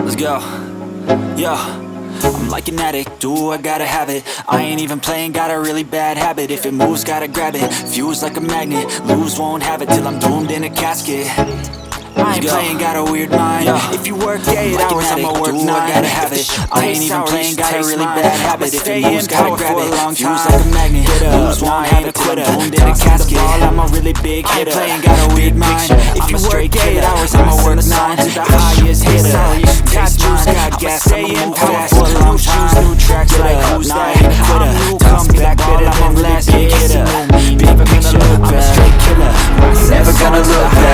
Let's go. Yo, I'm like an addict, do I gotta have it. I ain't even playing, got a really bad habit. If it moves, gotta grab it, fuse like a magnet. Lose, won't have it till I'm doomed in a casket. I ain't playing, got a weird mind. If you work 8 hours, I'ma work 9. I gotta have it. I ain't even playing, got a really bad habit. If it moves, gotta grab it, fuse like a magnet. Lose, won't have it till I'm doomed in a casket. I'm a really big hitter, I ain't playing, got a weird mind. If you work 8 hours, I'ma work 9. To the highest hitter, got juice, got gas, stay in power for a long time. New tracks like who's that? I'm new, come back better than last. Big hitter, big picture, I'm a straight killer. Never gonna look back.